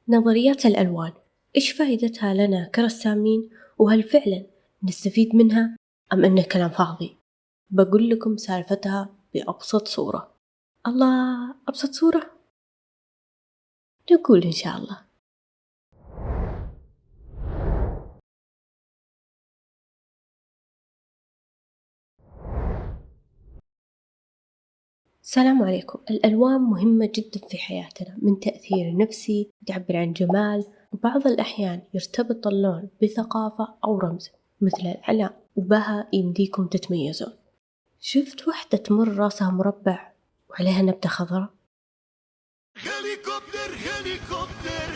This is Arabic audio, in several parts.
نظريات الألوان، إيش فائدتها لنا كرسامين؟ وهل فعلا نستفيد منها أم إنه كلام فاضي؟ بقول لكم سالفتها بأبسط صورة. الله، أبسط صورة؟ نقول إن شاء الله. السلام عليكم. الألوان مهمة جدا في حياتنا، من تأثير نفسي، تعبر عن جمال، وبعض الأحيان يرتبط اللون بثقافة أو رمز مثل العلاء، وبها يمديكم تتميزون. شفت واحدة تمر راسها مربع وعليها نبتة خضراء؟ هليكوبتر هليكوبتر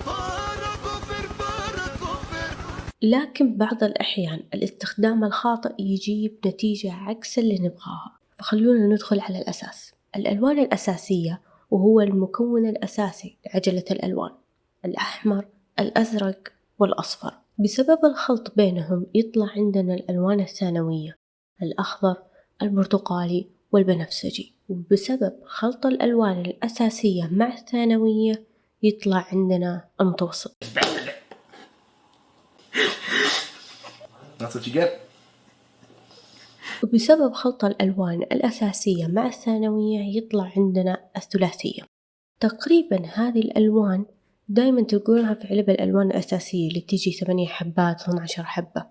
باراكوفر باراكوفر. لكن بعض الأحيان الاستخدام الخاطئ يجيب نتيجة عكس اللي نبغاها. فخلونا ندخل على الأساس. الألوان الأساسية، وهو المكون الأساسي لعجلة الألوان: الأحمر، الأزرق، والأصفر. بسبب الخلط بينهم يطلع عندنا الألوان الثانوية: الأخضر، البرتقالي، والبنفسجي. وبسبب خلط الألوان الأساسية مع الثانوية يطلع عندنا المتوسط. That's what you get. وبسبب خلط الألوان الأساسية مع الثانوية يطلع عندنا الثلاثية. تقريبا هذه الألوان دايما تلقونها في علب الألوان الأساسية اللي تيجي 8 حبات 12 حبة.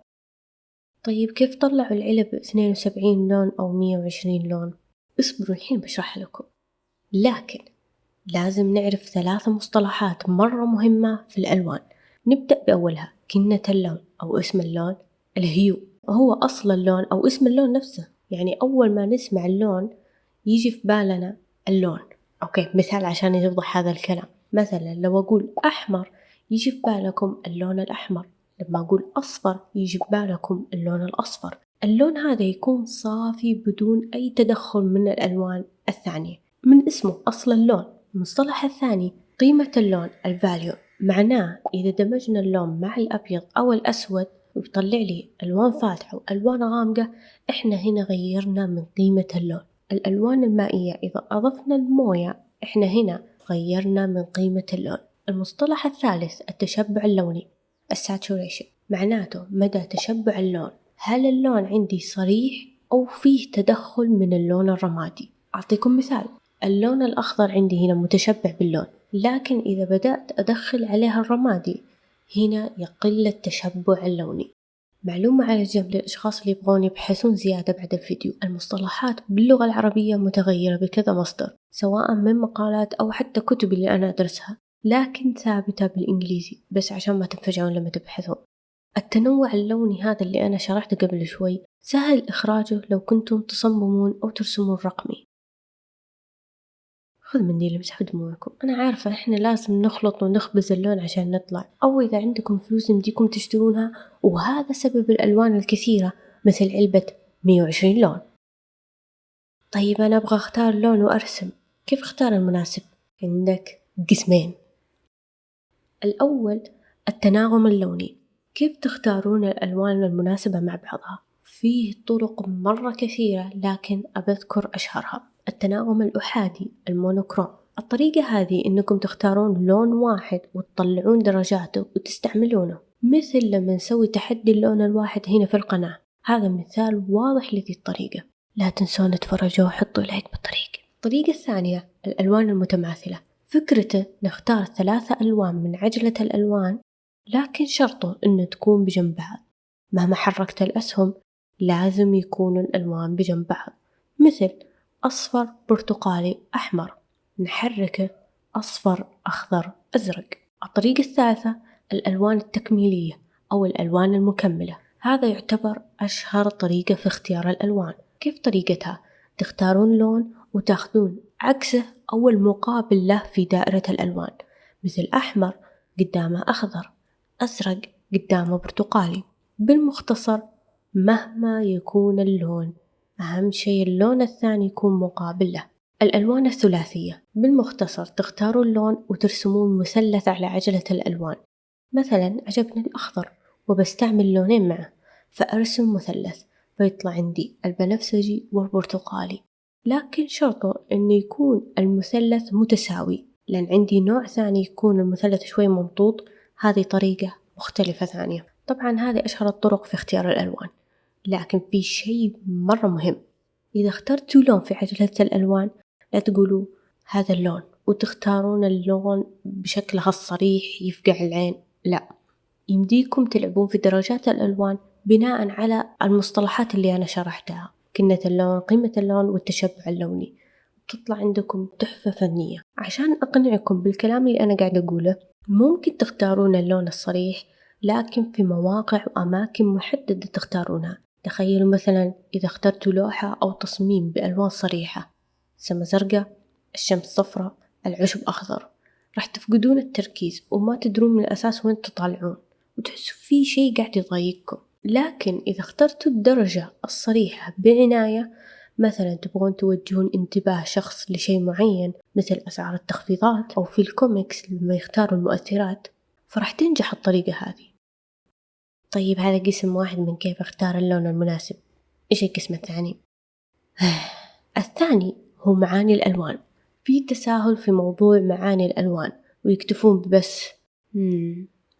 طيب كيف طلعوا العلب 72 لون أو 120 لون؟ اصبروا الحين بشرح لكم. لكن لازم نعرف 3 مصطلحات مرة مهمة في الألوان. نبدأ بأولها: كنة اللون أو اسم اللون. الهيو هو أصل اللون أو اسم اللون نفسه، يعني أول ما نسمع اللون يجي في بالنا اللون. أوكي، مثال عشان يوضح هذا الكلام: مثلا لو أقول أحمر يجي في بالكم اللون الأحمر، لما أقول أصفر يجي في بالكم اللون الأصفر. اللون هذا يكون صافي بدون أي تدخل من الألوان الثانية، من اسمه أصل اللون. المصطلح الثاني قيمة اللون، الفاليو، معناه إذا دمجنا اللون مع الأبيض أو الأسود ويطلع لي ألوان فاتحة وألوان غامقة، إحنا هنا غيرنا من قيمة اللون. الألوان المائية إذا أضفنا الموية إحنا هنا غيرنا من قيمة اللون. المصطلح الثالث التشبع اللوني، الساتوريشن، معناته مدى تشبع اللون، هل اللون عندي صريح أو فيه تدخل من اللون الرمادي. أعطيكم مثال: اللون الأخضر عندي هنا متشبع باللون، لكن إذا بدأت أدخل عليها الرمادي هنا يقل التشبع اللوني. معلومة على جنب للأشخاص اللي يبغون يبحثون زيادة بعد الفيديو: المصطلحات باللغة العربية متغيرة بكذا مصدر، سواء من مقالات أو حتى كتب اللي أنا أدرسها، لكن ثابتة بالإنجليزي، بس عشان ما تنفجعون لما تبحثون. التنوع اللوني هذا اللي أنا شرحته قبل شوي سهل إخراجه لو كنتم تصممون أو ترسمون رقمي. خذ منديل امسح دموعكم. أنا عارفة إحنا لازم نخلط ونخبز اللون عشان نطلع، أو إذا عندكم فلوس يمديكم تشترونها، وهذا سبب الألوان الكثيرة مثل علبة 120 لون. طيب أنا أبغى أختار لون وأرسم، كيف أختار المناسب؟ عندك قسمين. الأول التناغم اللوني، كيف تختارون الألوان المناسبة مع بعضها؟ فيه طرق مرة كثيرة لكن أبذكر أشهرها: التناغم الأحادي، المونوكروم. الطريقة هذه إنكم تختارون لون واحد وتطلعون درجاته وتستعملونه، مثل لما نسوي تحدي اللون الواحد هنا في القناة. هذا مثال واضح لذي الطريقة. لا تنسون تفرجوا وحطوا لايك بالطريقة. الطريقة الثانية الألوان المتماثلة. فكرته نختار 3 ألوان من عجلة الألوان، لكن شرطه إنه تكون بجنب بعض. مهما حركت الأسهم لازم يكونوا الألوان بجنب بعض، مثل أصفر برتقالي أحمر، نحركه أصفر أخضر أزرق. الطريقة الثالثة الألوان التكميلية أو الألوان المكملة. هذا يعتبر أشهر طريقة في اختيار الألوان. كيف طريقتها؟ تختارون لون وتاخذون عكسه أو المقابل له في دائرة الألوان، مثل أحمر قدامه أخضر، أزرق قدامه برتقالي. بالمختصر مهما يكون اللون أهم شيء اللون الثاني يكون مقابل له. الألوان الثلاثية، بالمختصر تختارون اللون وترسمون مثلث على عجلة الألوان. مثلا عجبني الأخضر وبستعمل لونين معه فأرسم مثلث، فيطلع عندي البنفسجي والبرتقالي، لكن شرطه أنه يكون المثلث متساوي لأن عندي نوع ثاني يكون المثلث شوي ممطوط، هذه طريقة مختلفة ثانية. طبعا هذه أشهر الطرق في اختيار الألوان، لكن في شيء مرة مهم، إذا اخترتوا لون في عجلة الألوان لا تقولوا هذا اللون وتختارون اللون بشكلها الصريح يفقع العين، لا، يمديكم تلعبون في درجات الألوان بناء على المصطلحات اللي أنا شرحتها، كنة اللون، قيمة اللون، والتشبع اللوني، تطلع عندكم تحفة فنية. عشان أقنعكم بالكلام اللي أنا قاعدة أقوله، ممكن تختارون اللون الصريح لكن في مواقع وأماكن محددة تختارونها. تخيلوا مثلا إذا اخترتوا لوحة أو تصميم بألوان صريحة، سما زرقاء، الشمس صفراء، العشب أخضر، راح تفقدون التركيز وما تدرون من الأساس وين تطالعون وتحسوا في شيء قاعد يضايقكم. لكن إذا اخترتوا الدرجة الصريحة بعناية، مثلا تبغون توجهون انتباه شخص لشيء معين مثل أسعار التخفيضات، أو في الكوميكس لما يختاروا المؤثرات، فراح تنجح الطريقة هذه. طيب هذا قسم واحد من كيف اختار اللون المناسب. إيش القسم الثاني؟ الثاني هو معاني الألوان. في تساهل في موضوع معاني الألوان ويكتفون بس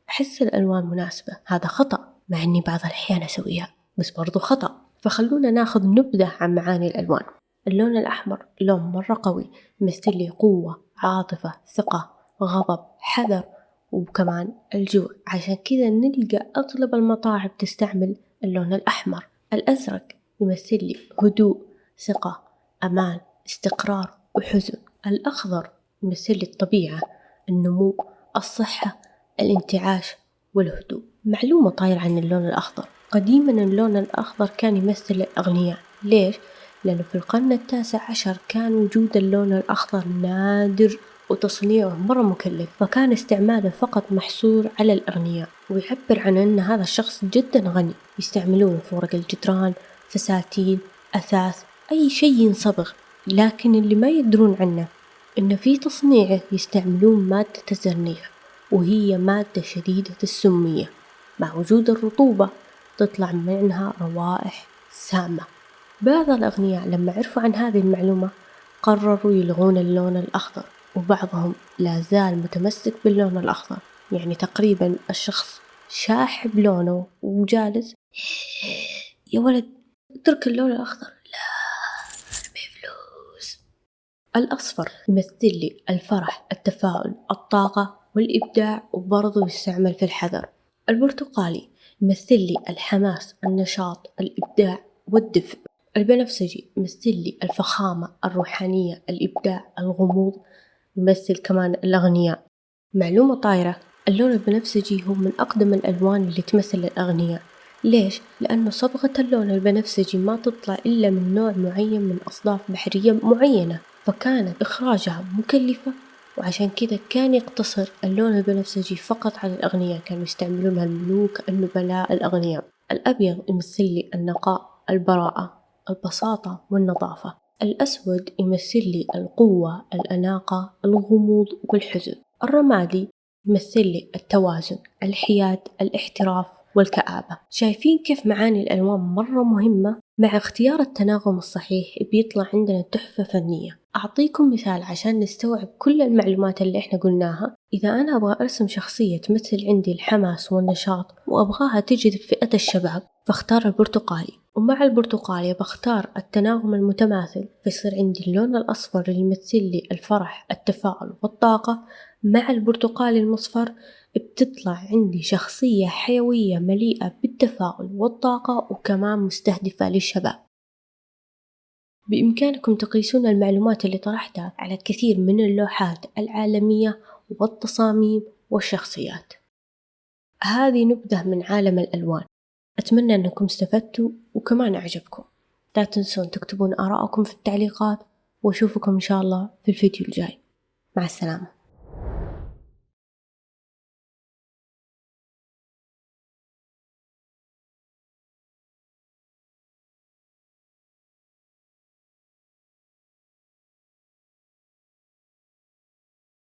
أحس الألوان مناسبة. هذا خطأ، مع أني بعض الأحيان أسويها بس برضو خطأ. فخلونا ناخذ نبذة عن معاني الألوان. اللون الأحمر لون مرة قوي، يمثل لي قوة، عاطفة، ثقة، غضب، حذر، وكمان الجوع. عشان كذا نلقى أغلب المطاعم تستعمل اللون الأحمر. الأزرق يمثل لي هدوء، ثقة، أمان، استقرار، وحزن. الأخضر يمثل لي الطبيعة، النمو، الصحة، الانتعاش، والهدوء. معلومة طايرة عن اللون الأخضر، قديما اللون الأخضر كان يمثل الأغنياء. ليش؟ لأنه في القرن ال19 كان وجود اللون الأخضر نادر وتصنيعه مرة مكلف، فكان استعماله فقط محصور على الأغنياء، ويعبر عن أن هذا الشخص جدا غني. يستعملونه في ورق الجدران، فساتين، أثاث، أي شيء ينصبغ. لكن اللي ما يدرون عنه إنه في تصنيعه يستعملون مادة الزرنيخ، وهي مادة شديدة السمية، مع وجود الرطوبة تطلع منها روائح سامة. بعض الأغنياء لما عرفوا عن هذه المعلومة قرروا يلغون اللون الأخضر، وبعضهم لا زال متمسك باللون الأخضر. يعني تقريبا الشخص شاحب لونه وجالس يا ولد اترك اللون الأخضر، لا ارمي فلوس. الأصفر يمثل لي الفرح، التفاؤل، الطاقة، والإبداع، وبرضه يستعمل في الحذر. البرتقالي يمثل لي الحماس، النشاط، الإبداع، والدفء. البنفسجي يمثل لي الفخامة، الروحانية، الإبداع، الغموض، يمثل كمان الأغنياء. معلومة طايرة، اللون البنفسجي هو من أقدم الألوان اللي تمثل الأغنياء. ليش؟ لأنه صبغة اللون البنفسجي ما تطلع إلا من نوع معين من أصداف بحرية معينة، فكانت إخراجها مكلفة، وعشان كذا كان يقتصر اللون البنفسجي فقط على الأغنياء، كانوا يستعملونها الملوك، النبلاء، الأغنياء. الأبيض يمثل لي النقاء، البراءة، البساطة، والنظافة. الأسود يمثل لي القوة، الأناقة، الغموض، والحزن. الرمادي يمثل لي التوازن، الحياد، الاحتراف، والكآبة. شايفين كيف معاني الألوان مرة مهمة؟ مع اختيار التناغم الصحيح بيطلع عندنا تحفة فنية. أعطيكم مثال عشان نستوعب كل المعلومات اللي احنا قلناها. إذا أنا أبغى أرسم شخصية تمثل عندي الحماس والنشاط وأبغاها تجذب فئة الشباب، فاختار البرتقالي. ومع البرتقالي بختار التناغم المتماثل، فيصير عندي اللون الأصفر اللي يمثل لي الفرح، التفاؤل، والطاقة. مع البرتقالي المصفر بتطلع عندي شخصية حيوية مليئة بالتفاؤل والطاقة، وكمان مستهدفة للشباب. بإمكانكم تقيسون المعلومات اللي طرحتها على كثير من اللوحات العالمية والتصاميم والشخصيات. هذه نبذة من عالم الألوان، أتمنى أنكم استفدتوا وكمان أعجبكم. لا تنسون تكتبون آراءكم في التعليقات، وأشوفكم إن شاء الله في الفيديو الجاي. مع السلامة.